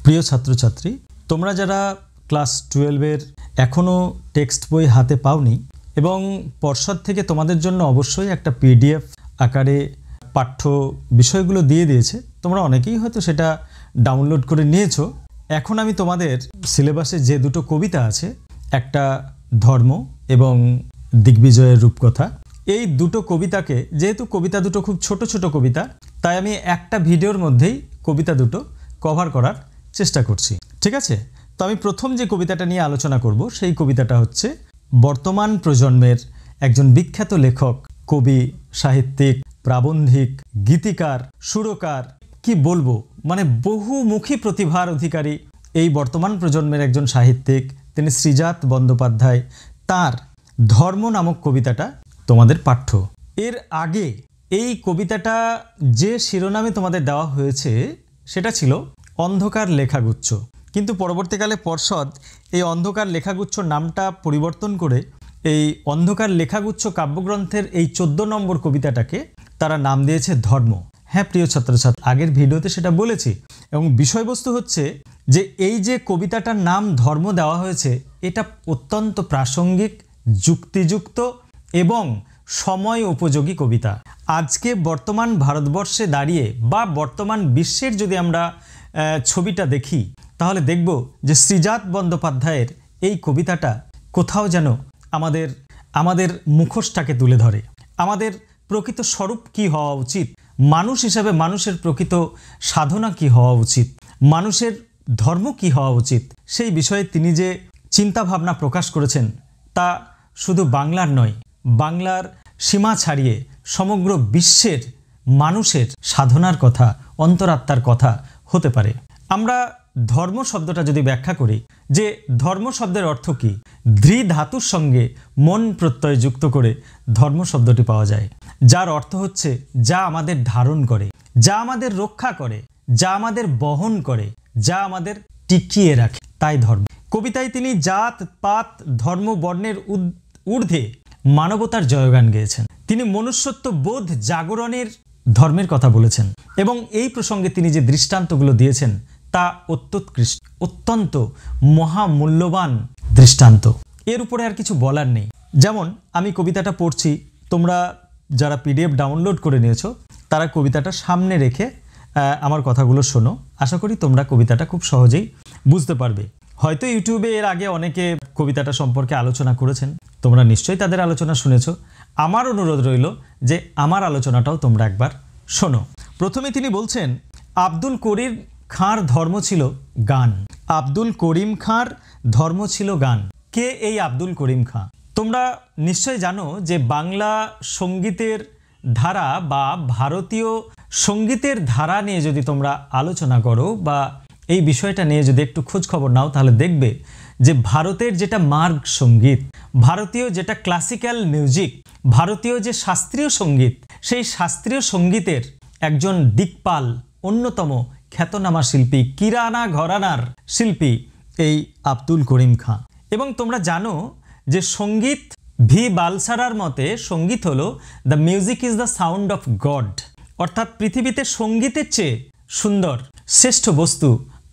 প্রিয় ছাত্রছাত্রী, তোমরা যারা ক্লাস 12-এর এখনও টেক্সট বই হাতে পাওনি এবং পর্ষদ থেকে তোমাদের জন্য অবশ্যই একটা পিডিএফ আকারে পাঠ্য বিষয়গুলো দিয়ে দিয়েছে, তোমরা অনেকেই হয়তো সেটা ডাউনলোড করে নিয়েছো। এখন আমি তোমাদের সিলেবাসে যে দুটো কবিতা আছে, একটা ধর্ম এবং দিগ্বিজয়ের রূপকথা, এই দুটো কবিতাকে, যেহেতু কবিতা দুটো খুব ছোট ছোট কবিতা, তাই আমি একটা ভিডিওর মধ্যেই কবিতা দুটো কভার করার চেষ্টা করছি। ঠিক আছে? তো আমি প্রথম যে কবিতাটা নিয়ে আলোচনা করব সেই কবিতাটা হচ্ছে বর্তমান প্রজন্মের একজন বিখ্যাত লেখক, কবি, সাহিত্যিক, প্রাবন্ধিক, গীতিকার, সুরকার, কি বলবো, মানে বহুমুখী প্রতিভার অধিকারী এই বর্তমান প্রজন্মের একজন সাহিত্যিক, তিনি শ্রীজাত বন্দ্যোপাধ্যায়। তার ধর্ম নামক কবিতাটা তোমাদের পাঠ্য। এর আগে এই কবিতাটা যে শিরোনামে তোমাদের দেওয়া হয়েছে সেটা ছিল অন্ধকার লেখাগুচ্ছ, কিন্তু পরবর্তীকালে পর্ষদ এই অন্ধকার লেখাগুচ্ছ নামটা পরিবর্তন করে এই অন্ধকার লেখাগুচ্ছ কাব্যগ্রন্থের এই 14 নম্বর কবিতাটাকে তারা নাম দিয়েছে ধর্ম। হ্যাঁ প্রিয় ছাত্রছাত্রী, আগের ভিডিওতে সেটা বলেছি এবং বিষয়বস্তু হচ্ছে যে এই যে কবিতাটার নাম ধর্ম দেওয়া হয়েছে, এটা অত্যন্ত প্রাসঙ্গিক, যুক্তিযুক্ত এবং সময় উপযোগী কবিতা। আজকে বর্তমান ভারতবর্ষে দাঁড়িয়ে বা বর্তমান বিশ্বের যদি আমরা ছবিটা দেখি, তাহলে দেখব যে শ্রীজাত বন্দ্যোপাধ্যায়ের এই কবিতাটা কোথাও যেন আমাদের মুখোশটাকে তুলে ধরে। আমাদের প্রকৃত স্বরূপ কি হওয়া উচিত, মানুষ হিসাবে মানুষের প্রকৃত সাধনা কি হওয়া উচিত, মানুষের ধর্ম কি হওয়া উচিত, সেই বিষয়ে তিনি যে চিন্তাভাবনা প্রকাশ করেছেন তা শুধু বাংলার নয়, বাংলার সীমা ছাড়িয়ে সমগ্র বিশ্বের মানুষের সাধনার কথা, অন্তরাত্মার কথা হতে পারে। আমরা ধর্ম শব্দটা যদি ব্যাখ্যা করি, যে ধর্ম শব্দের অর্থ কি, ধৃ ধাতুর সঙ্গে মন প্রত্যয় যুক্ত করে ধর্ম শব্দটি পাওয়া যায়, যার অর্থ হচ্ছে যা আমাদের ধারণ করে, যা আমাদের রক্ষা করে, যা আমাদের বহন করে, যা আমাদের টিকিয়ে রাখে, তাই ধর্ম। কবিতায় তিনি জাত পাত ধর্ম বর্ণের ঊর্ধ্বে মানবতার জয়গান গেয়েছেন। তিনি মনুষ্যত্ব বোধ জাগরণের ধর্মের কথা বলেছেন এবং এই প্রসঙ্গে তিনি যে দৃষ্টান্তগুলো দিয়েছেন তা অত্যন্ত মহামূল্যবান দৃষ্টান্ত। এর উপরে আর কিছু বলার নেই। যেমন আমি কবিতাটা পড়ছি, তোমরা যারা পিডিএফ ডাউনলোড করে নিয়েছো তারা কবিতাটা সামনে রেখে আমার কথাগুলো শোনো। আশা করি তোমরা কবিতাটা খুব সহজেই বুঝতে পারবে। হয়তো ইউটিউবে এর আগে অনেকে কবিতাটা সম্পর্কে আলোচনা করেছেন, তোমরা নিশ্চয়ই তাদের আলোচনা শুনেছো। আমার অনুরোধ রইল যে আমার আলোচনাটাও তোমরা একবার শোনো। প্রথমে তিনি বলছেন, আব্দুল করিম খাঁর ধর্ম ছিল গান। আব্দুল করিম খাঁর ধর্ম ছিল গান। কে এই আব্দুল করিম খাঁ? তোমরা নিশ্চয় জানো যে বাংলা সঙ্গীতের ধারা বা ভারতীয় সঙ্গীতের ধারা নিয়ে যদি তোমরা আলোচনা করো বা এই বিষয়টা নিয়ে যদি একটু খোঁজ খবর নাও, তাহলে দেখবে যে ভারতের যেটা মার্গ সঙ্গীত, ভারতীয় যেটা ক্লাসিক্যাল মিউজিক, ভারতীয় যে শাস্ত্রীয় সঙ্গীত, সেই শাস্ত্রীয় সঙ্গীতের একজন দিকপাল, অন্যতম খ্যাতনামা শিল্পী, কিরানা ঘরানার শিল্পী এই আব্দুল করিম খাঁ। এবং তোমরা জানো যে সঙ্গীত, ভি বালসারার মতে সঙ্গীত হলো the music is the sound of god, অর্থাৎ পৃথিবীতে সঙ্গীতের চেয়ে সুন্দর শ্রেষ্ঠ বস্তু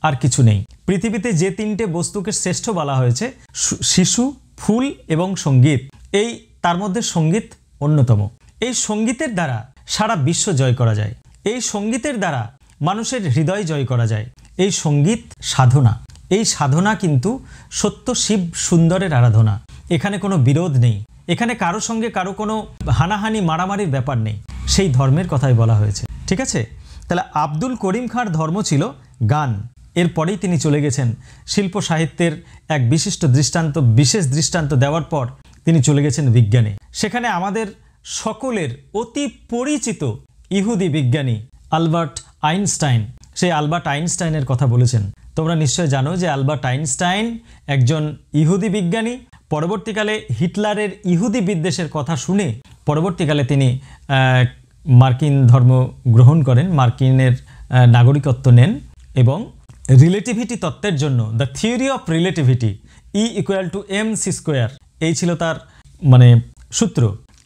আর কিছু নেই। পৃথিবীতে যে তিনটে বস্তুকে শ্রেষ্ঠ বলা হয়েছে, শিশু, ফুল এবং সঙ্গীত, এই তার মধ্যে সঙ্গীত অন্যতম। এই সঙ্গীতের দ্বারা সারা বিশ্ব জয় করা যায়, এই সঙ্গীতের দ্বারা মানুষের হৃদয় জয় করা যায়। এই সঙ্গীত সাধনা, এই সাধনা কিন্তু সত্য শিব সুন্দরের আরাধনা। এখানে কোনো বিরোধ নেই, এখানে কারো সঙ্গে কারো কোনো হানাহানি মারামারির ব্যাপার নেই, সেই ধর্মের কথাই বলা হয়েছে। ঠিক আছে? তাহলে আব্দুল করিম খাঁর ধর্ম ছিল গান। এরপরেই তিনি চলে গেছেন শিল্প সাহিত্যের এক বিশেষ দৃষ্টান্ত দেওয়ার পর তিনি চলে গেছেন বিজ্ঞানে। সেখানে আমাদের সকলের অতি পরিচিত ইহুদি বিজ্ঞানী আলবার্ট আইনস্টাইন, সেই আলবার্ট আইনস্টাইনের কথা বলেছেন। তোমরা নিশ্চয় জানো যে আলবার্ট আইনস্টাইন একজন ইহুদি বিজ্ঞানী। পরবর্তীকালে হিটলারের ইহুদি বিদ্বেষের কথা শুনে পরবর্তীকালে তিনি মার্কিন ধর্ম গ্রহণ করেন, মার্কিনের নাগরিকত্ব নেন এবং রিলেটিভিটি তত্ত্বের জন্য, the theory of relativity, E=mc², এই ছিল তার সূত্র।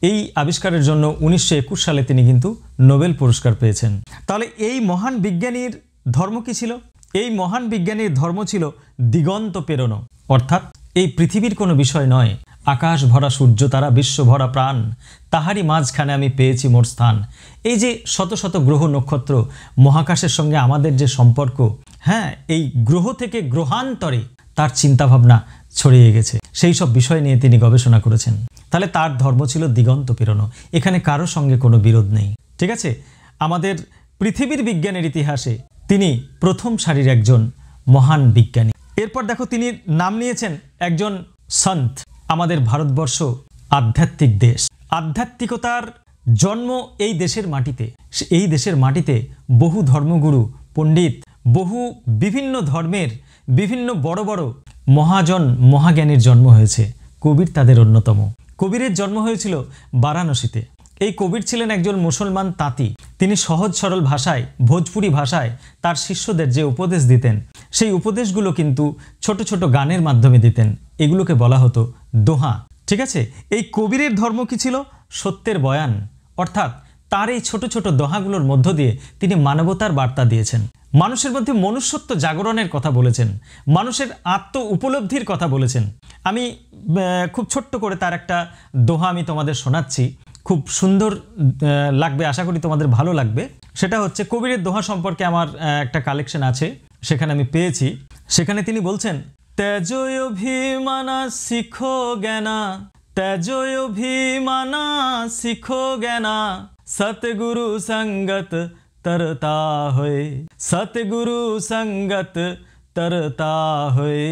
এই আবিষ্কারের জন্য 1921 সালে তিনি কিন্তু নোবেল পুরস্কার পেয়েছেন। তাহলে এই মহান বিজ্ঞানীর ধর্ম কি ছিল? এই মহান বিজ্ঞানীর ধর্ম ছিল দিগন্ত পেরোনো, অর্থাৎ এই পৃথিবীর কোনো বিষয় নয়, আকাশ ভরা সূর্য তারা, বিশ্ব ভরা প্রাণ, তাহারই মাঝখানে আমি পেয়েছি মোর স্থান। এই যে শত শত গ্রহ নক্ষত্র, মহাকাশের সঙ্গে আমাদের যে সম্পর্ক, হ্যাঁ, এই গ্রহ থেকে গ্রহান্তরে তার চিন্তাভাবনা ছড়িয়ে গেছে, সেই সব বিষয় নিয়ে তিনি গবেষণা করেছেন। তাহলে তার ধর্ম ছিল দিগন্ত পেরোনো। এখানে কারো সঙ্গে কোনো বিরোধ নেই, ঠিক আছে। আমাদের পৃথিবীর বিজ্ঞানের ইতিহাসে তিনি প্রথম সারির একজন মহান বিজ্ঞানী। এরপর দেখো তিনি নাম নিয়েছেন একজন সন্ত। আমাদের ভারতবর্ষ আধ্যাত্মিক দেশ, আধ্যাত্মিকতার জন্ম এই দেশের মাটিতে। এই দেশের মাটিতে বহু ধর্মগুরু, পণ্ডিত, বহু বিভিন্ন ধর্মের বিভিন্ন বড় বড় মহাজন, মহাজ্ঞানীর জন্ম হয়েছে। কবির তাদের অন্যতম। কবিরের জন্ম হয়েছিল বারাণসীতে। এই কবির ছিলেন একজন মুসলমান তাঁতি। তিনি সহজ সরল ভাষায়, ভোজপুরি ভাষায় তার শিষ্যদের যে উপদেশ দিতেন, সেই উপদেশগুলো কিন্তু ছোট ছোট গানের মাধ্যমে দিতেন। এগুলোকে বলা হতো দোহা, ঠিক আছে। এই কবিরের ধর্ম কি ছিল? সত্যের বয়ান, অর্থাৎ তার এই ছোট ছোট দোহাগুলোর মধ্য দিয়ে তিনি মানবতার বার্তা দিয়েছেন, মানুষের মধ্যে মনুষ্যত্ব জাগরণের কথা বলেছেন, মানুষের আত্ম উপলব্ধির কথা বলেছেন। আমি খুব ছোট্ট করে তার একটা দোহা আমি তোমাদের শোনাচ্ছি, খুব সুন্দর লাগবে, আশা করি তোমাদের ভালো লাগবে। সেটা হচ্ছে কবিরের দোহা সম্পর্কে আমার একটা কালেকশন আছে, সেখানে আমি পেয়েছি। সেখানে তিনি বলছেন, ত্যাজয় অভিমানা শিখো জ্ঞানা, ত্যাজয় অভিমানা শিখো জ্ঞানা, সতগুরু সঙ্গত तरता होए, सतगुरु संगत तरता होए,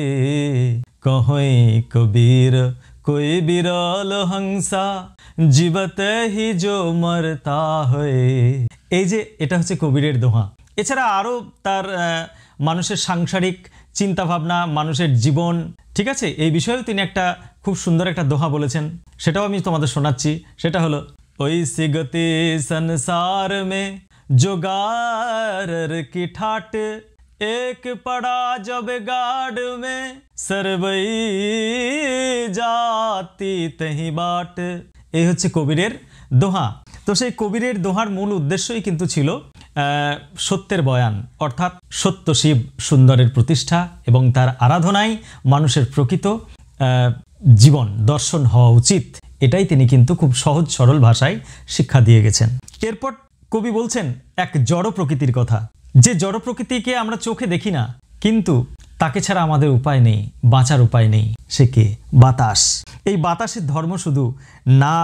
कहोई कबीर कोई बिरल हंसा, जीवते ही जो मरता होए। এই যে এটা হচ্ছে কবিরের দোহা। এছাড়া আরও তার মানুষের সাংসারিক চিন্তাভাবনা, মানুষের জীবন, ঠিক আছে, এই বিষয়েও তিনি একটা খুব সুন্দর একটা দোহা বলেছেন, সেটাও আমি তোমাদের শোনাচ্ছি। সেটা হলো, ওই সিগতি संसार में जोगार की ठाट, एक पड़ा जब गाड़ में, सरबई जाती तही बाट। এই হচ্ছে কবিরের দোহা। তো সেই কবিরের দোহার মূল উদ্দেশ্যই কিন্তু ছিল সত্যের বয়ান, অর্থাৎ সত্য শিব সুন্দরের প্রতিষ্ঠা এবং তার আরাধনায় মানুষের প্রকৃত জীবন দর্শন হওয়া উচিত। এটাই তিনি কিন্তু খুব সহজ সরল ভাষায় শিক্ষা দিয়ে গেছেন। এরপর কবি বলছেন এক জড় প্রকৃতির কথা, যে জড় প্রকৃতিকে আমরা চোখে দেখি না, কিন্তু তাকে ছাড়া আমাদের উপায় নেই, বাঁচার উপায় নেই। সে কে? বাতাস। এই বাতাসের ধর্ম শুধু না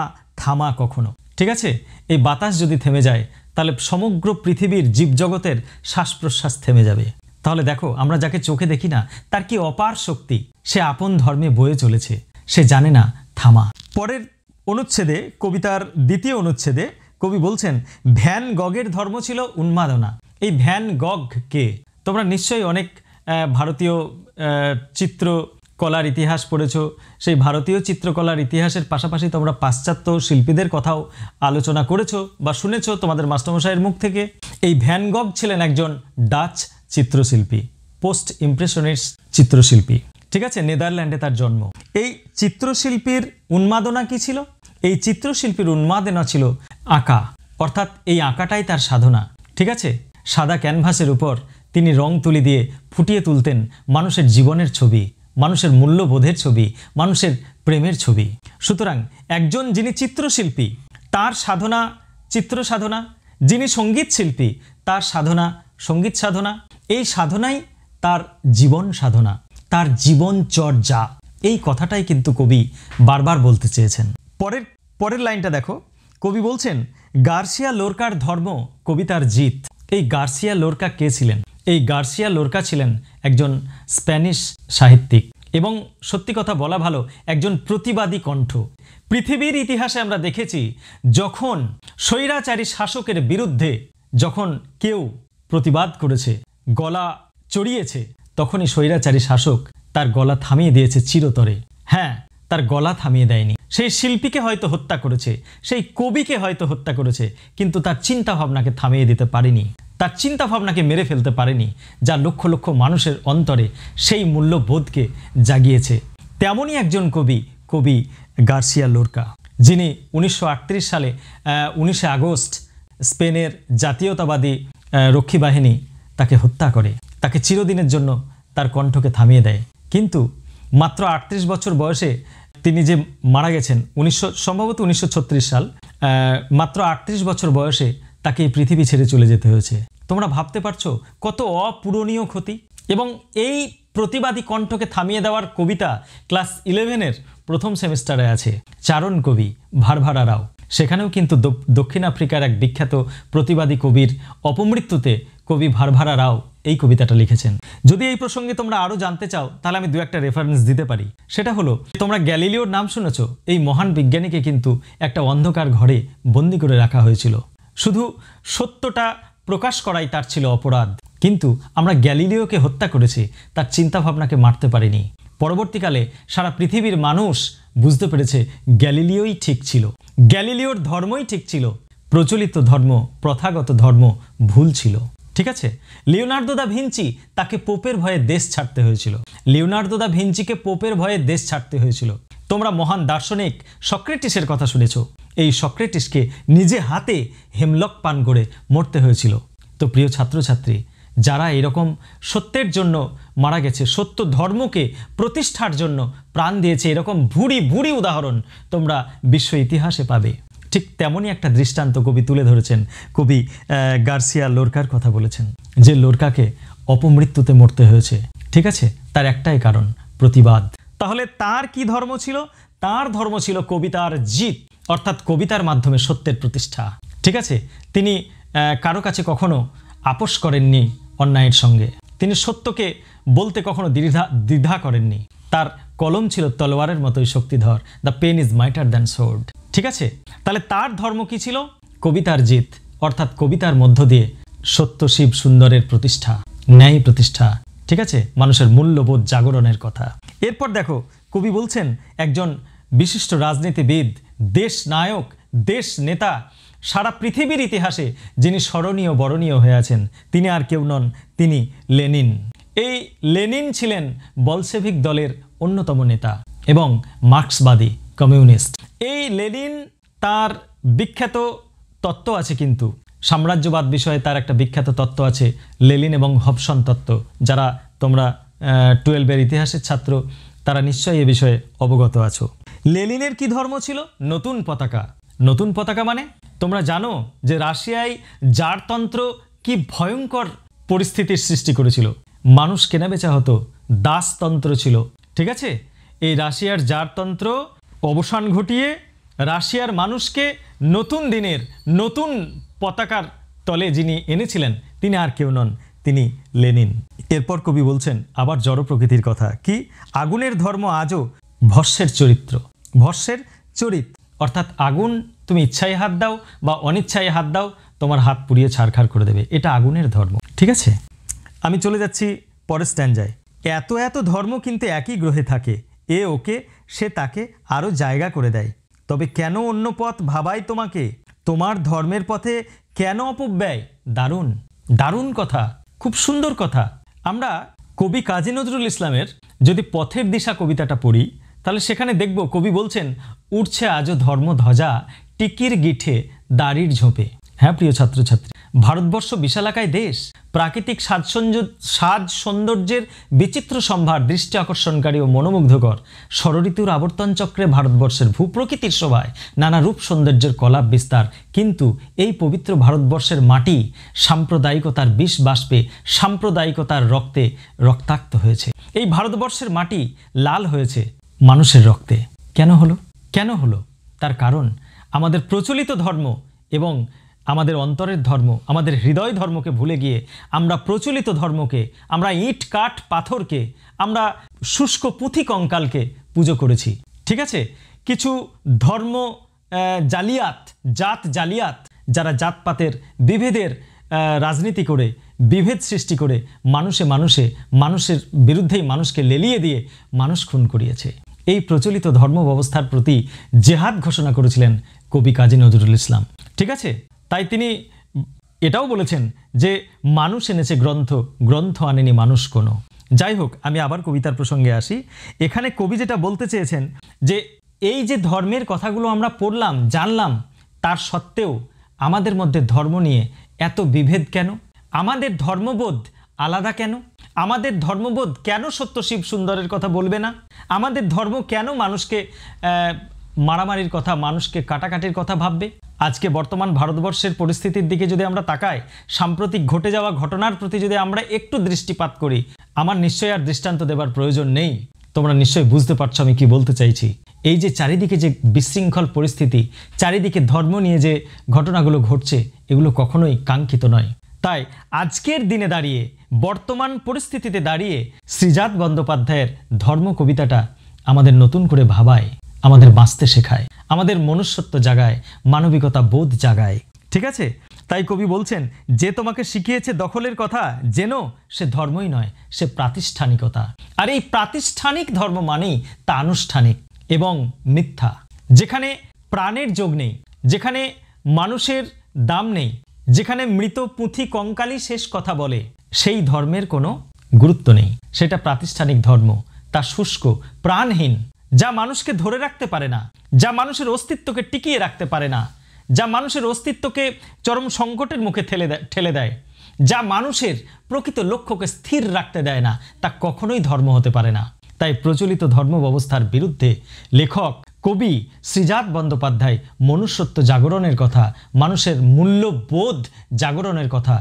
থামা কখনো, ঠিক আছে। এই বাতাস যদি থেমে যায়, তাহলে সমগ্র পৃথিবীর জীবজগতের শ্বাস প্রশ্বাস থেমে যাবে। তাহলে দেখো, আমরা যাকে চোখে দেখি না, তার কি অপার শক্তি, সে আপন ধর্মে বয়ে চলেছে, সে জানে না থামা। পরের অনুচ্ছেদে, কবিতার দ্বিতীয় অনুচ্ছেদে কবি বলছেন, ভ্যান গগের ধর্ম ছিল উন্মাদনা। এই ভ্যান গগ কে? তোমরা নিশ্চয়ই অনেক ভারতীয় চিত্রকলার ইতিহাস পড়েছো। সেই ভারতীয় চিত্রকলার ইতিহাসের পাশাপাশি তোমরা পাশ্চাত্য শিল্পীদের কথাও আলোচনা করেছো বা শুনেছো তোমাদের মাস্টারমশাইয়ের মুখ থেকে। এই ভ্যান গগ ছিলেন একজন ডাচ চিত্রশিল্পী, পোস্ট ইমপ্রেশনিস্ট চিত্রশিল্পী, ঠিক আছে। নেদারল্যান্ডে তার জন্ম। এই চিত্রশিল্পীর উন্মাদনা কি ছিল? এই চিত্রশিল্পীর উন্মাদনা ছিল আঁকা, অর্থাৎ এই আঁকাটাই তার সাধনা, ঠিক আছে। সাদা ক্যানভাসের উপর তিনি রং তুলি দিয়ে ফুটিয়ে তুলতেন মানুষের জীবনের ছবি, মানুষের মূল্যবোধের ছবি, মানুষের প্রেমের ছবি। সুতরাং একজন যিনি চিত্রশিল্পী, তার সাধনা চিত্র সাধনা, যিনি সঙ্গীত শিল্পী, তার সাধনা সঙ্গীত সাধনা, এই সাধনাই তার জীবন সাধনা, তার জীবনচর্যা। এই কথাটাই কিন্তু কবি বারবার বলতে চেয়েছেন। পরের লাইনটা দেখো, কবি বলছেন, গার্সিয়া লোরকার ধর্ম কবিতার জিত। এই গার্সিয়া লোরকা কে ছিলেন? এই গার্সিয়া লোরকা ছিলেন একজন স্প্যানিশ সাহিত্যিক এবং সত্যি কথা বলা ভালো, একজন প্রতিবাদী কণ্ঠ। পৃথিবীর ইতিহাসে আমরা দেখেছি, যখন স্বৈরাচারী শাসকের বিরুদ্ধে যখন কেউ প্রতিবাদ করেছে, গলা চড়িয়েছে, তখনই স্বৈরাচারী শাসক তার গলা থামিয়ে দিয়েছে চিরতরে। হ্যাঁ, তার গলা থামিয়ে দেয়নি। সেই শিল্পীকে হয়তো হত্যা করেছে, সেই কবিকে হয়তো হত্যা করেছে, কিন্তু তার চিন্তা ভাবনাকে থামিয়ে দিতে পারেনি, তার চিন্তা ভাবনাকে মেরে ফেলতে পারেনি, যা লক্ষ লক্ষ মানুষের অন্তরে সেই মূল্যবোধকে জাগিয়েছে। তেমনই একজন কবি গার্সিয়া লোরকা, যিনি 1938 সালে 19 আগস্ট স্পেনের জাতীয়তাবাদী রক্ষী বাহিনী তাকে হত্যা করে। তাকে চিরদিনের জন্য তার কণ্ঠকে থামিয়ে দেয়। কিন্তু মাত্র 38 বছর বয়সে তিনি যে মারা গেছেন সম্ভবত 1936 সাল, মাত্র 38 বছর বয়সে তাকে এই পৃথিবী ছেড়ে চলে যেতে হয়েছে। তোমরা ভাবতে পারছো কত অপূরণীয় ক্ষতি। এবং এই প্রতিবাদী কণ্ঠকে থামিয়ে দেওয়ার কবিতা ক্লাস 11-এর প্রথম সেমিস্টারে আছে, চারণ কবি ভারভারা রাও। সেখানেও কিন্তু দক্ষিণ আফ্রিকার এক বিখ্যাত প্রতিবাদী কবির অপমৃত্যুতে কবি ভারভারা রাও এই কবিতাটা লিখেছেন। যদি এই প্রসঙ্গে তোমরা আরও জানতে চাও তাহলে আমি 2-একটা রেফারেন্স দিতে পারি। সেটা হলো, তোমরা গ্যালিলিওর নাম শুনেছো। এই মহান বিজ্ঞানীকে কিন্তু একটা অন্ধকার ঘরে বন্দি করে রাখা হয়েছিল। শুধু সত্যটা প্রকাশ করাই তার ছিল অপরাধ। কিন্তু আমরা গ্যালিলিওকে হত্যা করেছি, তার চিন্তাভাবনাকে মারতে পারিনি। পরবর্তীকালে সারা পৃথিবীর মানুষ বুঝতে পেরেছে গ্যালিলিওই ঠিক ছিল, গ্যালিলিওর ধর্মই ঠিক ছিল, প্রচলিত ধর্ম, প্রথাগত ধর্ম ভুল ছিল। ঠিক আছে, লিওনার্দো দা ভিঞ্চি তাকে পোপের ভয়ে দেশ ছাড়তে হয়েছিল। লিওনার্দো দা ভিঞ্চিকে পোপের ভয়ে দেশ ছাড়তে হয়েছিল। তোমরা মহান দার্শনিক সক্রেটিসের কথা শুনেছ। এই সক্রেটিসকে নিজে হাতে হেমলক পান করে মরতে হয়েছিল। তো প্রিয় ছাত্রছাত্রী, যারা এরকম সত্যের জন্য মারা গেছে, সত্য ধর্মকে প্রতিষ্ঠার জন্য প্রাণ দিয়েছে, এরকম ভুরি ভুরি উদাহরণ তোমরা বিশ্ব ইতিহাসে পাবে। ঠিক তেমনই একটা দৃষ্টান্ত কবি তুলে ধরেছেন। কবি গার্সিয়া লোরকার কথা বলেছেন যে লোরকাকে অপমৃত্যুতে মরতে হয়েছে। ঠিক আছে, তার একটাই কারণ, প্রতিবাদ। তাহলে তার কি ধর্ম ছিল? তার ধর্ম ছিল কবিতার জিত, অর্থাৎ কবিতার মাধ্যমে সত্যের প্রতিষ্ঠা। ঠিক আছে, তিনি কারো কাছে কখনো আপোষ করেননি অন্যায়ের সঙ্গে। তিনি সত্যকে বলতে কখনো দ্বিধা করেননি। তার কলম ছিল তলোয়ারের মতোই শক্তিধর। The pen is mightier than sword. ঠিক আছে, তাহলে তার ধর্ম কি ছিল? কবিতার জিত, অর্থাৎ কবিতার মধ্য দিয়ে সত্য শিব সুন্দরের প্রতিষ্ঠা, ন্যায় প্রতিষ্ঠা। ঠিক আছে, মানুষের মূল্যবোধ জাগরণের কথা। এরপর দেখো, কবি বলছেন একজন বিশিষ্ট রাজনীতিবিদ, দেশ নায়ক, দেশ নেতা, সারা পৃথিবীর ইতিহাসে যিনি স্মরণীয় বরণীয় হয়ে আছেন, তিনি আর কেউ নন, তিনি লেনিন। এই লেনিন ছিলেন বলশেভিক দলের অন্যতম নেতা এবং মার্ক্সবাদী কমিউনিস্ট। এই লেনিন, তার বিখ্যাত তত্ত্ব আছে, কিন্তু সাম্রাজ্যবাদ বিষয়ে তার একটা বিখ্যাত তত্ত্ব আছে, লেনিন এবং হবসন তত্ত্ব। যারা তোমরা 12-এর ইতিহাসের ছাত্র তারা নিশ্চয়ই এ বিষয়ে অবগত আছো। লেনিনের কি ধর্ম ছিল? নতুন পতাকা। নতুন পতাকা মানে তোমরা জানো যে রাশিয়ায় জারতন্ত্র কি ভয়ঙ্কর পরিস্থিতির সৃষ্টি করেছিল। মানুষ কেনাবেচা হতো, দাসতন্ত্র ছিল। ঠিক আছে, এই রাশিয়ার জারতন্ত্র অবসান ঘটিয়ে রাশিয়ার মানুষকে নতুন দিনের নতুন পতাকার তলে যিনি এনেছিলেন তিনি আর কেউ নন, তিনি লেনিন। এরপর কবি বলছেন আবার জড় প্রকৃতির কথা। কি? আগুনের ধর্ম আজও ভস্মের চরিত্র। ভস্মের চরিত অর্থাৎ আগুন, তুমি ইচ্ছায় হাত দাও বা অনিচ্ছায় হাত দাও, তোমার হাত পুড়িয়ে ছারখার করে দেবে। এটা আগুনের ধর্ম। ঠিক আছে, আমি চলে যাচ্ছি পরের স্ট্যান্ডায়। এত এত ধর্ম কিন্তু একই গ্রহে থাকে, এ ওকে, সে তাকে আরও জায়গা করে দেয়। তবে কেন অন্য পথ ভাবাই তোমাকে? তোমার ধর্মের পথে কেন অপব্যয়? দারুণ দারুণ কথা, খুব সুন্দর কথা। আমরা কবি কাজী নজরুল ইসলামের যদি পথের দিশা কবিতাটা পড়ি তাহলে সেখানে দেখব কবি বলছেন, উঠছে আজও ধর্মধ্বজা টিকির গিঠে দাড়ির ঝোপে। হ্যাঁ প্রিয় ছাত্রছাত্রী, ভারতবর্ষ বিশালাকায় দেশ, প্রাকৃতিক সাজ সৌন্দর্যের বিচিত্র সম্ভার, দৃষ্টি আকর্ষণকারী ও মনোমুগ্ধকর। ষড়ঋতুর আবর্তন চক্রে ভারতবর্ষের ভূপ্রকৃতির শোভায় নানা রূপ সৌন্দর্যের কলাপ বিস্তার। কিন্তু এই পবিত্র ভারতবর্ষের মাটি সাম্প্রদায়িকতার বিষ বাষ্পে, সাম্প্রদায়িকতার রক্তে রক্তাক্ত হয়েছে। এই ভারতবর্ষের মাটি লাল হয়েছে মানুষের রক্তে। কেন হলো? কেন হলো? তার কারণ আমাদের প্রচলিত ধর্ম এবং আমাদের অন্তরের ধর্ম, আমাদের হৃদয় ধর্মকে ভুলে গিয়ে আমরা প্রচলিত ধর্মকে, আমরা ইট কাঠ পাথরকে, আমরা শুষ্ক পুঁথি কঙ্কালকে পুজো করেছি। ঠিক আছে, কিছু ধর্ম জালিয়াত, জাত জালিয়াত, যারা জাতপাতের বিভেদের রাজনীতি করে, বিভেদ সৃষ্টি করে মানুষের বিরুদ্ধেই মানুষকে লেলিয়ে দিয়ে মানুষ খুন করিয়েছে। এই প্রচলিত ধর্ম ব্যবস্থার প্রতি জেহাদ ঘোষণা করেছিলেন কবি কাজী নজরুল ইসলাম। ঠিক আছে, তাই তিনি এটাও বলেছেন যে মানুষ এনেছে গ্রন্থ, গ্রন্থ আনেনি মানুষ কোনো। যাই হোক, আমি আবার কবিতার প্রসঙ্গে আসি। এখানে কবি যেটা বলতে চেয়েছেন যে এই যে ধর্মের কথাগুলো আমরা পড়লাম, জানলাম, তার সত্ত্বেও আমাদের মধ্যে ধর্ম নিয়ে এত বিভেদ কেন? আমাদের ধর্মবোধ আলাদা কেন? আমাদের ধর্মবোধ কেন সত্য শিব সুন্দরের কথা বলবে না? আমাদের ধর্ম কেন মানুষকে মারামারির কথা, মানুষকে কাটাকাটির কথা ভাববে? আজকে বর্তমান ভারতবর্ষের পরিস্থিতির দিকে যদি আমরা তাকাই, সাম্প্রতিক ঘটে যাওয়া ঘটনার প্রতি যদি আমরা একটু দৃষ্টিপাত করি, আমার নিশ্চয়ই আর দৃষ্টান্ত দেবার প্রয়োজন নেই। তোমরা নিশ্চয়ই বুঝতে পারছো আমি কি বলতে চাইছি। এই যে চারিদিকে যে বিশৃঙ্খল পরিস্থিতি, চারিদিকে ধর্ম নিয়ে যে ঘটনাগুলো ঘটছে, এগুলো কখনোই কাঙ্ক্ষিত নয়। তাই আজকের দিনে দাঁড়িয়ে, বর্তমান পরিস্থিতিতে দাঁড়িয়ে শ্রীজাত বন্দ্যোপাধ্যায়ের ধর্ম কবিতাটা আমাদের নতুন করে ভাবায়, আমাদের বাঁচতে শেখায়, আমাদের মনুষ্যত্ব জাগায়, মানবিকতা বোধ জাগায়। ঠিক আছে? তাই কবি বলছেন, যে তোমাকে শিখিয়েছে দখলের কথা, যেন সে ধর্মই নয়, সে প্রাতিষ্ঠানিকতা। আর এই প্রাতিষ্ঠানিক ধর্ম মানেই তা আনুষ্ঠানিক এবং মিথ্যা। যেখানে প্রাণের যোগ নেই, যেখানে মানুষের দাম নেই, যেখানে মৃত পুঁথি কঙ্কালই শেষ কথা বলে, সেই ধর্মের কোনো গুরুত্ব নেই। সেটা প্রাতিষ্ঠানিক ধর্ম। তা শুষ্ক, প্রাণহীন, যা মানুষকে ধরে রাখতে পারে না, যা মানুষের অস্তিত্বকে টিকিয়ে রাখতে পারে না, যা মানুষের অস্তিত্বকে চরম সংকটের মুখে ঠেলে দেয়, যা মানুষের প্রকৃত লক্ষ্যকে স্থির রাখতে দেয় না, তা কখনোই ধর্ম হতে পারে না। তাই প্রচলিত ধর্ম ব্যবস্থার বিরুদ্ধে লেখক কবি শ্রীজাত বন্দ্যোপাধ্যায় মনুষ্যত্ব জাগরণের কথা, মানুষের মূল্যবোধ জাগরণের কথা,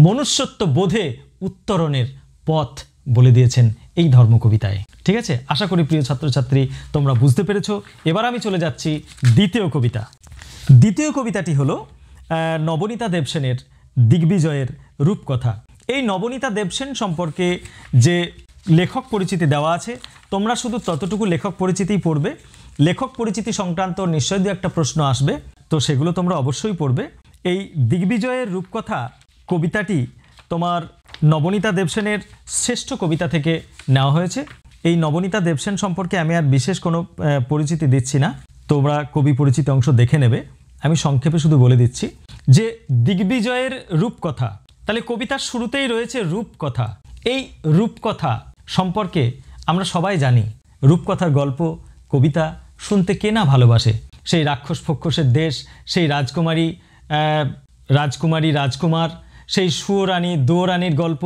মনুষ্যত্ব বোধে উত্তরণের পথ বলে দিয়েছেন এই ধর্ম কবিতায়। ঠিক আছে? আশা করি প্রিয় ছাত্রছাত্রী তোমরা বুঝতে পেরেছো। এবার আমি চলে যাচ্ছি দ্বিতীয় কবিতা। দ্বিতীয় কবিতাটি হলো নবনীতা দেবসেনের দিগ্বিজয়ের রূপকথা। এই নবনীতা দেবসেন সম্পর্কে যে লেখক পরিচিতি দেওয়া আছে, তোমরা শুধু ততটুকু লেখক পরিচিতিই পড়বে। লেখক পরিচিতি সংক্রান্ত নিশ্চয়ই দু একটা প্রশ্ন আসবে, তো সেগুলো তোমরা অবশ্যই পড়বে। এই দিগ্বিজয়ের রূপকথা কবিতাটি তোমার নবনীতা দেবসেনের শ্রেষ্ঠ কবিতা থেকে নেওয়া হয়েছে। এই নবনীতা দেবসেন সম্পর্কে আমি আর বিশেষ কোনো পরিচিতি দিচ্ছি না, তোমরা কবি পরিচিতি অংশ দেখে নেবে। আমি সংক্ষেপে শুধু বলে দিচ্ছি যে দিগ্বিজয়ের রূপকথা, তাহলে কবিতার শুরুতেই রয়েছে রূপকথা। এই রূপকথা সম্পর্কে আমরা সবাই জানি, রূপকথার গল্প কবিতা শুনতে কে না ভালোবাসে। সেই রাক্ষস ফক্ষসের দেশ, সেই রাজকুমারী রাজকুমার, সেই সুয়োরানী দুয়োরানীর গল্প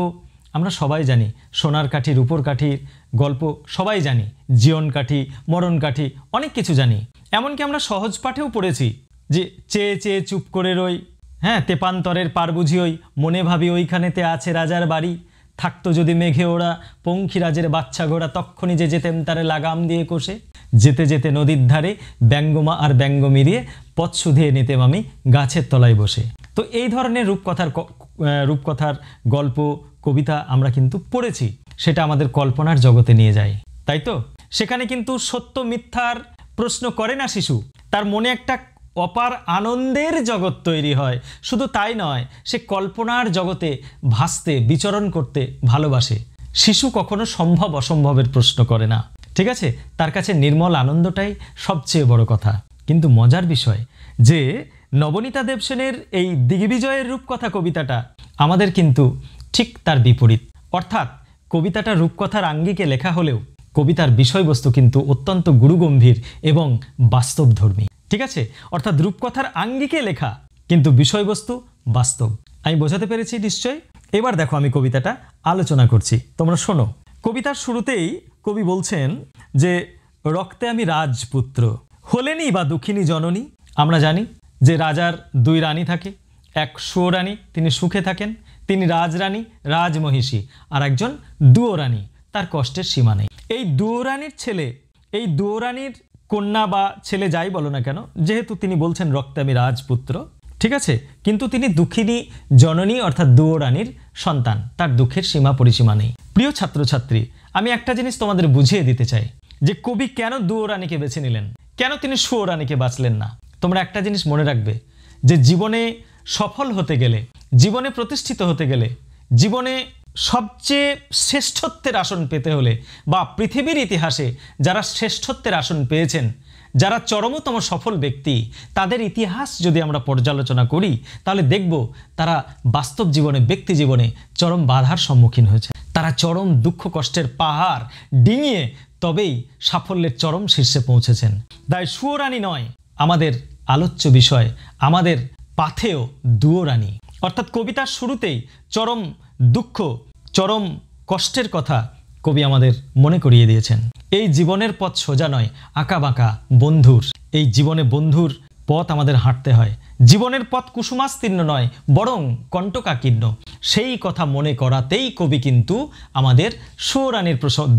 আমরা সবাই জানি। সোনার কাঠি রূপোর কাঠির গল্প সবাই জানি। জীবন কাঠি, মরণ কাঠি, অনেক কিছু জানি। এমনকি আমরা সহজ পাঠেও পড়েছি যে চেয়ে চেয়ে চুপ করে রই, হ্যাঁ, তেপান্তরের পার বুঝি ওই, মনে ভাবি ওইখানেতে আছে রাজার বাড়ি, থাকতো যদি মেঘে ওরা পঙ্খিরাজের বাচ্চা ঘোড়া, তক্ষণি যে যেতেম তারে লাগাম দিয়ে কষে, যেতে যেতে নদীর ধারে ব্যঙ্গমা আর ব্যঙ্গ মিরিয়ে পথ শুধিয়ে নিতেম আমি গাছের তলায় বসে। তো এই ধরনের রূপকথার গল্প কবিতা আমরা কিন্তু পড়েছি, সেটা আমাদের কল্পনার জগতে নিয়ে যায়, তাই তো? সেখানে কিন্তু সত্য মিথ্যার প্রশ্ন করে না শিশু, তার মনে একটা অপার আনন্দের জগৎ তৈরি হয়। শুধু তাই নয়, সে কল্পনার জগতে ভাসতে বিচরণ করতে ভালোবাসে। শিশু কখনো সম্ভব অসম্ভবের প্রশ্ন করে না, ঠিক আছে? তার কাছে নির্মল আনন্দটাই সবচেয়ে বড় কথা। কিন্তু মজার বিষয় যে নবনীতা দেবসেনের এই দিগ্বিজয়ের রূপকথা কবিতাটা আমাদের কিন্তু ঠিক তার বিপরীত। অর্থাৎ কবিতাটা রূপকথার আঙ্গিকে লেখা হলেও কবিতার বিষয়বস্তু কিন্তু অত্যন্ত গুরুগম্ভীর এবং বাস্তবধর্মী। ঠিক আছে? অর্থাৎ রূপকথার আঙ্গিকে লেখা, কিন্তু বিষয়বস্তু বাস্তব। আমি বোঝাতে পেরেছি নিশ্চয়? এবার দেখো আমি কবিতাটা আলোচনা করছি, তোমরা শোনো। কবিতার শুরুতেই কবি বলছেন যে রক্তে আমি রাজপুত্র, হলেনি বা দুঃখিনী জননী। আমরা জানি যে রাজার দুই রানী থাকে, এক সুয়োরানী, তিনি সুখে থাকেন, তিনি রাজরানী রাজমহিষী, আর একজন দুয়োরানী, তার কষ্টের সীমা নেই। এই দুয়োরানীর ছেলে, এই দুয়োরানীর কন্যা বা ছেলে যাই বলো না কেন, যেহেতু তিনি বলছেন রক্তে আমি রাজপুত্র, ঠিক আছে, কিন্তু তিনি দুঃখিনী জননী অর্থাৎ দুয়োরানীর সন্তান, তার দুঃখের সীমা পরিসীমা নেই। প্রিয় ছাত্রছাত্রী, আমি একটা জিনিস তোমাদের বুঝিয়ে দিতে চাই যে কবি কেন দুয়োরানীকে বেছে নিলেন, কেন তিনি সুয়োরানীকে বাছলেন না। তোমরা একটা জিনিস মনে রাখবে যে জীবনে সফল হতে গেলে, জীবনে প্রতিষ্ঠিত হতে গেলে, জীবনে সবচেয়ে শ্রেষ্ঠত্বের আসন পেতে হলে, বা পৃথিবীর ইতিহাসে যারা শ্রেষ্ঠত্বের আসন পেয়েছেন, যারা চরমতম সফল ব্যক্তি, তাদের ইতিহাস যদি আমরা পর্যালোচনা করি তাহলে দেখব তারা বাস্তব জীবনে, ব্যক্তি জীবনে চরম বাধার সম্মুখীন হয়েছে। তারা চরম দুঃখ কষ্টের পাহাড় ডিঙিয়ে তবেই সাফল্যের চরম শীর্ষে পৌঁছেছেন। তাই সুয়োরানী নয় আমাদের আলোচ্য বিষয়, আমাদের পাথেয় দুয়োরানী। অর্থাৎ কবিতার শুরুতেই চরম দুঃখ, চরম কষ্টের কথা কবি আমাদের মনে করিয়ে দিয়েছেন। এই জীবনের পথ সোজা নয়, আঁকা বাঁকা বন্ধুর, এই জীবনে বন্ধুর পথ আমাদের হাঁটতে হয়। জীবনের পথ কুসুমাস্তীর্ণ নয়, বরং কণ্টকাকীর্ণ। সেই কথা মনে করাতেই কবি কিন্তু আমাদের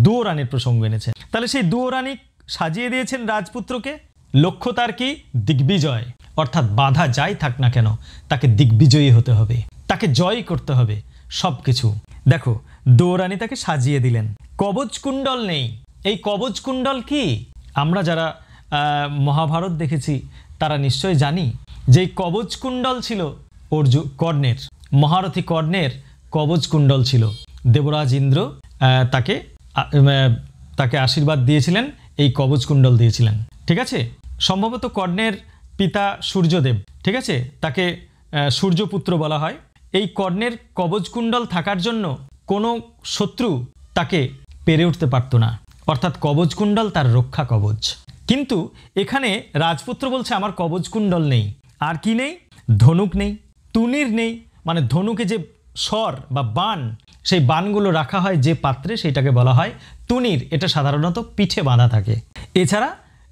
দুয়োরানির প্রসঙ্গ এনেছেন। তাহলে সেই দুয়োরানি সাজিয়ে দিয়েছেন রাজপুত্রকে। লক্ষ্য তার কি? দিগ্বিজয়, অর্থাৎ বাধা যাই থাক না কেন তাকে দিগ্বিজয়ী হতে হবে, তাকে জয় করতে হবে সব কিছু। দেখো, দুয়োরানি তাকে সাজিয়ে দিলেন। কবচ কুণ্ডল নেই। এই কবচ কুণ্ডল কি? আমরা যারা মহাভারত দেখেছি তারা নিশ্চয় জানি যে এই কবচ কুণ্ডল ছিল কর্ণের, মহারথী কর্ণের কবচ কুণ্ডল ছিল। দেবরাজ ইন্দ্র তাকে আশীর্বাদ দিয়েছিলেন, এই কবচ কুণ্ডল দিয়েছিলেন। ঠিক আছে, সম্ভবত কর্ণের পিতা সূর্যদেব, ঠিক আছে, তাকে সূর্যপুত্র বলা হয়। এই কর্ণের কবচ কুণ্ডল থাকার জন্য কোনো শত্রু তাকে পেরে উঠতে পারত না, অর্থাৎ কবচ কুণ্ডল তার রক্ষা কবচ। কিন্তু এখানে রাজপুত্র বলছে আমার কবচ কুণ্ডল নেই। আর কি নেই? ধনুক নেই, তুনির নেই, মানে ধনুকে যে স্বর বা বাণ, সেই বাণগুলো রাখা হয় যে পাত্রে সেইটাকে বলা হয় তুনির। এটা সাধারণত পিঠে বাঁধা থাকে। এছাড়া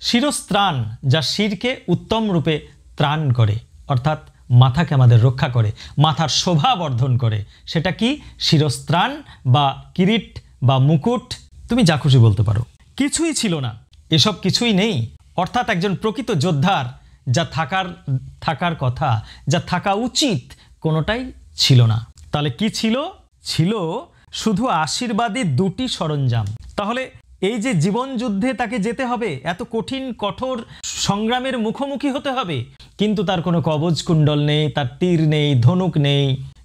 শিরস্ত্রাণ, যা শিরকে উত্তম রূপে ত্রাণ করে, অর্থাৎ মাথাকে আমাদের রক্ষা করে, মাথার শোভা বর্ধন করে। সেটা কি? শিরস্ত্রাণ বা কিরিট বা মুকুট, তুমি যা খুশি বলতে পারো। কিছুই ছিল না, এসব কিছুই নেই। অর্থাৎ একজন প্রকৃত যোদ্ধার যা থাকার কথা, যা থাকা উচিত, কোনোটাই ছিল না। তাহলে কি ছিল? ছিল শুধু আশীর্বাদী দুটি সরঞ্জাম। তাহলে এই যে জীবন যুদ্ধে তাকে যেতে হবে, এত কঠিন কঠোর সংগ্রামের মুখোমুখি হতে হবে, কিন্তু তার কোনো কবচ কুণ্ডল নেই, তার তীর নেই, ধনুক নেই,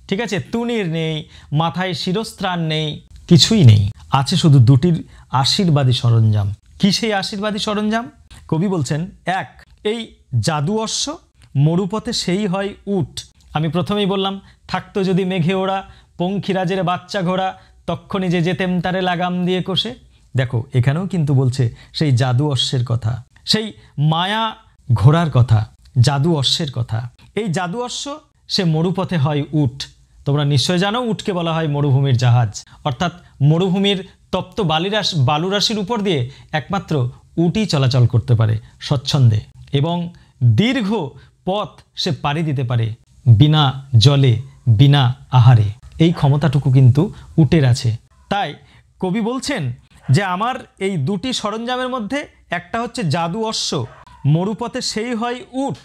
ঠিক আছে, তুনির নেই, মাথায় শিরস্ত্রাণ নেই, কিছুই নেই। আছে শুধু দুটির আশীর্বাদী সরঞ্জাম। কি সেই আশীর্বাদী সরঞ্জাম? কবি বলছেন, এক, এই জাদু অশ্ব, মরুপথে সেই হয় উট। আমি প্রথমেই বললাম, থাকতো যদি মেঘে ওড়া, পঙ্খিরাজের বাচ্চা ঘোড়া, তক্ষণি যে যেতেম তারে লাগাম দিয়ে কষে। দেখো, এখানেও কিন্তু বলছে সেই জাদু অশ্বের কথা, সেই মায়া ঘোড়ার কথা, জাদু অশ্বের কথা। এই জাদু অশ্ব সে মরুপথে হয় উট। তোমরা নিশ্চয় জানো উটকে বলা হয় মরুভূমির জাহাজ, অর্থাৎ মরুভূমির তপ্ত বালুরাশির উপর দিয়ে একমাত্র উটই চলাচল করতে পারে স্বচ্ছন্দে, এবং দীর্ঘ পথ সে পাড়ি দিতে পারে বিনা জলে, বিনা আহারে। এই ক্ষমতাটুকু কিন্তু উটের আছে। তাই কবি বলছেন যে আমার এই দুটি সরঞ্জামের মধ্যে একটা হচ্ছে জাদু অশ্ব, মরুপথে সেই হয় উট,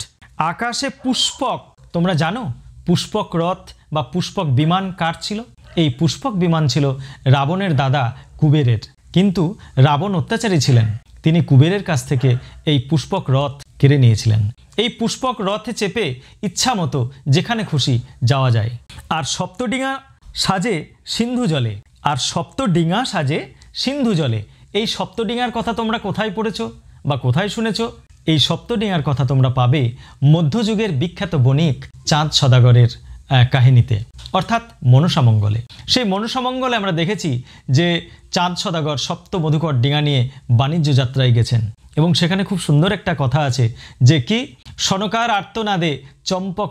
আকাশে পুষ্পক। তোমরা জানো পুষ্পক রথ বা পুষ্পক বিমান কার ছিল? এই পুষ্পক বিমান ছিল রাবণের দাদা কুবেরের। কিন্তু রাবণ অত্যাচারী ছিলেন, তিনি কুবেরের কাছ থেকে এই পুষ্পক রথ কেড়ে নিয়েছিলেন। এই পুষ্পক রথে চেপে ইচ্ছা মতো যেখানে খুশি যাওয়া যায়। আর সপ্তডিঙা সাজে সিন্ধু জলে, এই সপ্তডিঙার কথা তোমরা কোথায় পড়েছো বা কোথায় শুনেছো? এই সপ্তডিঙার কথা তোমরা পাবে মধ্যযুগের বিখ্যাত বণিক চাঁদ সদাগরের কাহিনীতে, অর্থাৎ মনসামঙ্গলে। সেই মনসামঙ্গলে আমরা দেখেছি যে চাঁদ সদাগর সপ্ত মধুকর ডিঙা নিয়ে বাণিজ্য যাত্রায় গেছেন, এবং সেখানে খুব সুন্দর একটা কথা আছে যে কি, সনকার আর্তনাদে চম্পক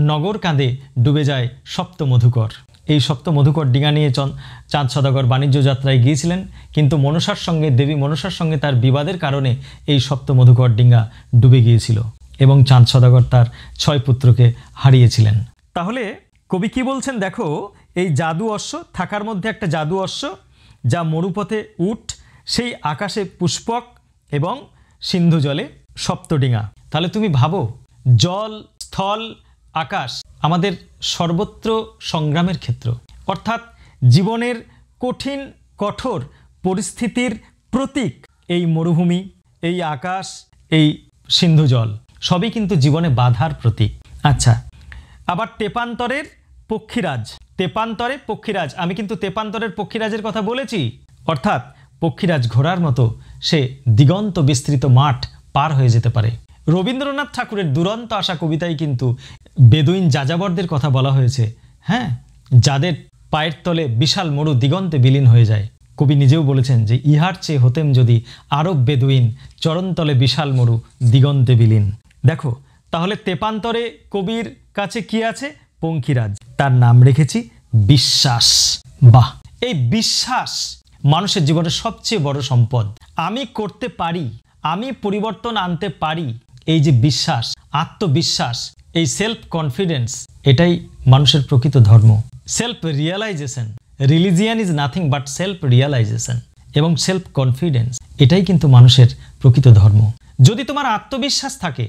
নগর কাঁদে ডুবে যায় সপ্ত মধুকর। এই সপ্ত মধুকর ডিঙা নিয়ে চাঁদ সদাগর বাণিজ্য যাত্রায় গিয়েছিলেন, কিন্তু দেবী মনসার সঙ্গে তার বিবাদের কারণে এই সপ্ত মধুকর ডিঙা ডুবে গিয়েছিল এবং চাঁদ সদাগর তার 6 পুত্রকে হারিয়েছিলেন। তাহলে কবি কি বলছেন দেখো, এই জাদু অশ্ব, থাকার মধ্যে একটা জাদু অশ্ব, যা মরুপথে উট, সেই আকাশে পুষ্পক এবং সিন্ধু জলে সপ্তডিঙা। তাহলে তুমি ভাবো, জল, স্থল, আকাশ আমাদের সর্বত্র সংগ্রামের ক্ষেত্র, অর্থাৎ জীবনের কঠিন কঠোর পরিস্থিতির প্রতীক। এই মরুভূমি, এই আকাশ, এই সিন্ধু জল সবই কিন্তু জীবনে বাধার প্রতীক। আচ্ছা, আবার তেপান্তরের পক্ষীরাজ, আমি কিন্তু তেপান্তরের পক্ষীরাজের কথা বলেছি, অর্থাৎ পক্ষীরাজ ঘোড়ার মতো সে দিগন্ত বিস্তৃত মাঠ পার হয়ে যেতে পারে। রবীন্দ্রনাথ ঠাকুরের দুরন্ত আশা কবিতায় কিন্তু বেদুইন যাযাবরদের কথা বলা হয়েছে, হ্যাঁ, যাদের পায়ের তলে বিশাল মরু দিগন্তে বিলীন হয়ে যায়। কবি নিজেও বলেছেন যে ইহার চেয়ে হতেম যদি আরব বেদুইন, চরণতলে বিশাল মরু দিগন্তে বিলীন। দেখো, তাহলে তেপান্তরে কবির কাছে কি আছে? পঙ্খিরাজ, তার নাম রেখেছি বিশ্বাস। বাহ, এই বিশ্বাস মানুষের জীবনের সবচেয়ে বড় সম্পদ। আমি করতে পারি, আমি পরিবর্তন আনতে পারি, এই যে বিশ্বাস, আত্মবিশ্বাস, এই সেলফ কনফিডেন্স, এটাই মানুষের প্রকৃত ধর্ম। Self realisation, religion is nothing but self realisation এবং সেলফ কনফিডেন্স, এটাই কিন্তু মানুষের প্রকৃত ধর্ম। যদি তোমার আত্মবিশ্বাস থাকে,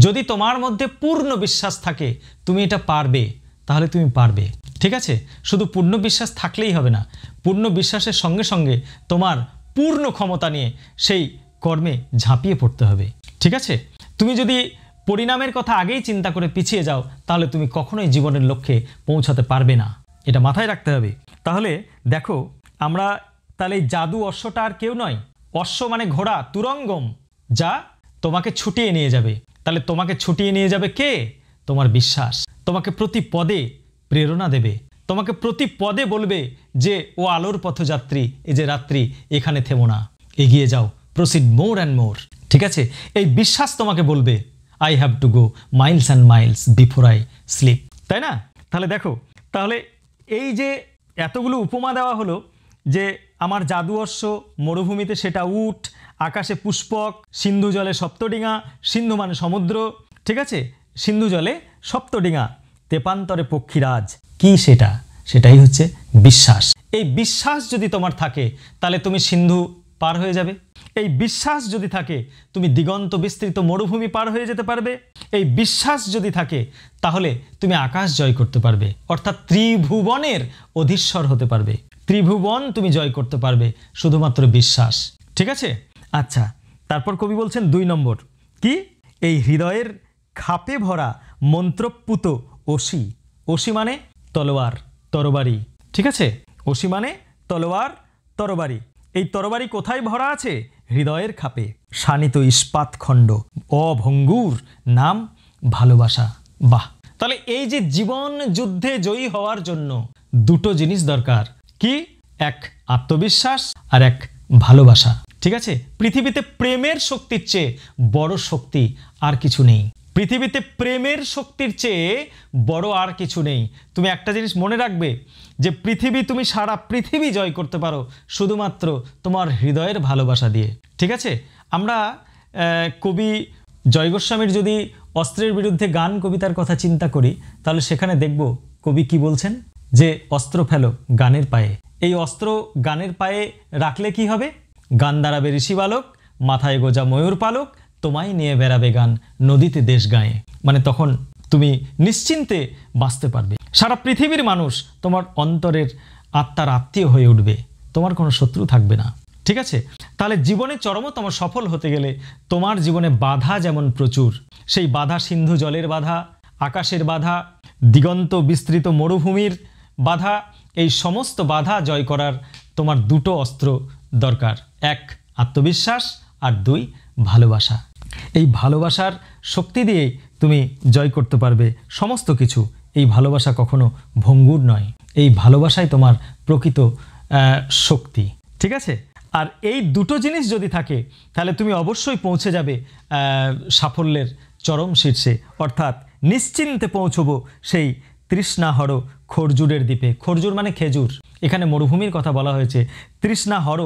যদি তোমার মধ্যে পূর্ণ বিশ্বাস থাকে তুমি এটা পারবে, তাহলে তুমি পারবে। ঠিক আছে, শুধু পূর্ণ বিশ্বাস থাকলেই হবে না, পূর্ণ বিশ্বাসের সঙ্গে সঙ্গে তোমার পূর্ণ ক্ষমতা নিয়ে সেই কর্মে ঝাঁপিয়ে পড়তে হবে। ঠিক আছে, তুমি যদি পরিণামের কথা আগেই চিন্তা করে পিছিয়ে যাও তাহলে তুমি কখনোই জীবনের লক্ষ্যে পৌঁছাতে পারবে না, এটা মাথায় রাখতে হবে। তাহলে দেখো, আমরা তাহলে এই জাদু অশ্বটা আর কেউ নয়, অশ্ব মানে ঘোড়া, তুরঙ্গম, যা তোমাকে ছুটিয়ে নিয়ে যাবে। তাহলে তোমাকে ছুটিয়ে নিয়ে যাবে কে? তোমার বিশ্বাস। তোমাকে প্রতি পদে প্রেরণা দেবে, তোমাকে প্রতি পদে বলবে যে ও আলোর পথযাত্রী, এই যে রাত্রি, এখানে থেমো না, এগিয়ে যাও, প্রসিড মোর অ্যান্ড মোর। ঠিক আছে, এই বিশ্বাস তোমাকে বলবে I have to go Miles and Miles before I sleep, তাই না? তাহলে দেখো, তাহলে এই যে এতগুলো উপমা দেওয়া হলো, যে আমার জাদু অশ্ব, মরুভূমিতে সেটা উট, আকাশে পুষ্পক, সিন্ধু জলে সপ্তডিঙা, সিন্ধু মানে সমুদ্র, ঠিক আছে, সিন্ধু জলে সপ্তডিঙা, তেপান্তরে পক্ষীরাজ, কি সেটা? সেটাই হচ্ছে বিশ্বাস। এই বিশ্বাস যদি তোমার থাকে তাহলে তুমি সিন্ধু পার হয়ে যাবে। এই বিশ্বাস যদি থাকে তুমি দিগন্ত বিস্তৃত মরুভূমি পার হয়ে যেতে পারবে। এই বিশ্বাস যদি থাকে তাহলে তুমি আকাশ জয় করতে পারবে, অর্থাৎ ত্রিভুবনের অধীশ্বর হতে পারবে। ত্রিভুবন তুমি জয় করতে পারবে শুধুমাত্র বিশ্বাস। ঠিক আছে, আচ্ছা, তারপর কবি বলছেন 2 নম্বর, কি? এই হৃদয়ের খাপে ভরা মন্ত্রপুত অসি, অসি মানে তলোয়ার, তরবারি। ঠিক আছে, অসি মানে তলোয়ার, তরবারি। এই তরবারি কোথায় ভরা আছে? হৃদয়ের খাপে। শানিত ইস্পাত খণ্ড, অভঙ্গুর নাম ভালোবাসা। বাহ! তাহলে এই যে জীবন যুদ্ধে জয়ী হওয়ার জন্য 2টো জিনিস দরকার, কি? এক আত্মবিশ্বাস আর এক ভালোবাসা। ঠিক আছে, পৃথিবীতে প্রেমের শক্তির চেয়ে বড় শক্তি আর কিছু নেই। পৃথিবীতে প্রেমের শক্তির চেয়ে বড় আর কিছু নেই। তুমি একটা জিনিস মনে রাখবে, যে পৃথিবী, তুমি সারা পৃথিবী জয় করতে পারো শুধুমাত্র তোমার হৃদয়ের ভালোবাসা দিয়ে। ঠিক আছে, আমরা কবি জয় গোস্বামীর যদি অস্ত্রের বিরুদ্ধে গান কবিতার কথা চিন্তা করি তাহলে সেখানে দেখব কবি কি বলছেন, যে অস্ত্র ফেলো গানের পায়ে। এই অস্ত্র গানের পায়ে রাখলে কি হবে? গান দাঁড়াবে ঋষি বালক, মাথায় গোজা ময়ূর পালক, তোমায় নিয়ে বেড়াবে গান নদীতে দেশ গায়ে। মানে তখন তুমি নিশ্চিন্তে বাঁচতে পারবে। সারা পৃথিবীর মানুষ তোমার অন্তরের আত্মার আত্মীয় হয়ে উঠবে, তোমার কোনো শত্রু থাকবে না। ঠিক আছে, তাহলে জীবনে চরমতম সফল হতে গেলে তোমার জীবনে বাধা যেমন প্রচুর, সেই বাধা সিন্ধু জলের বাধা, আকাশের বাধা, দিগন্ত বিস্তৃত মরুভূমির বাধা, এই সমস্ত বাধা জয় করার তোমার 2টো অস্ত্র দরকার, 1 আত্মবিশ্বাস আর 2 ভালোবাসা। এই ভালোবাসার শক্তি দিয়েই তুমি জয় করতে পারবে সমস্ত কিছু। এই ভালোবাসা কখনো ভঙ্গুর নয়, এই ভালোবাসাই তোমার প্রকৃত শক্তি। ঠিক আছে, আর এই 2টো জিনিস যদি থাকে তাহলে তুমি অবশ্যই পৌঁছে যাবে সাফল্যের চরম শীর্ষে, অর্থাৎ নিশ্চিন্তে পৌঁছবো সেই তৃষ্ণাহর খরজুরের দ্বীপে। খরজুর মানে খেজুর, এখানে মরুভূমির কথা বলা হয়েছে। তৃষ্ণাহর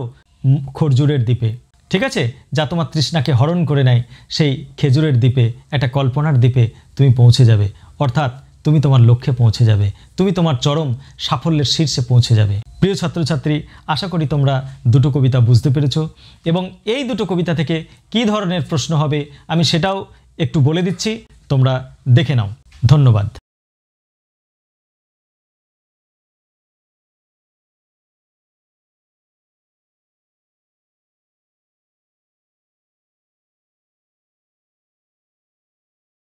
খরজুরের দ্বীপে, ঠিক আছে, যা তোমার তৃষ্ণাকে হরণ করে নেয়, সেই খেজুরের দ্বীপে, একটা কল্পনার দ্বীপে তুমি পৌঁছে যাবে, অর্থাৎ তুমি তোমার লক্ষ্যে পৌঁছে যাবে, তুমি তোমার চরম সাফল্যের শীর্ষে পৌঁছে যাবে। প্রিয় ছাত্রছাত্রী, আশা করি তোমরা 2টো কবিতা বুঝতে পেরেছো, এবং এই 2টো কবিতা থেকে কী ধরনের প্রশ্ন হবে আমি সেটাও একটু বলে দিচ্ছি, তোমরা দেখে নাও। ধন্যবাদ।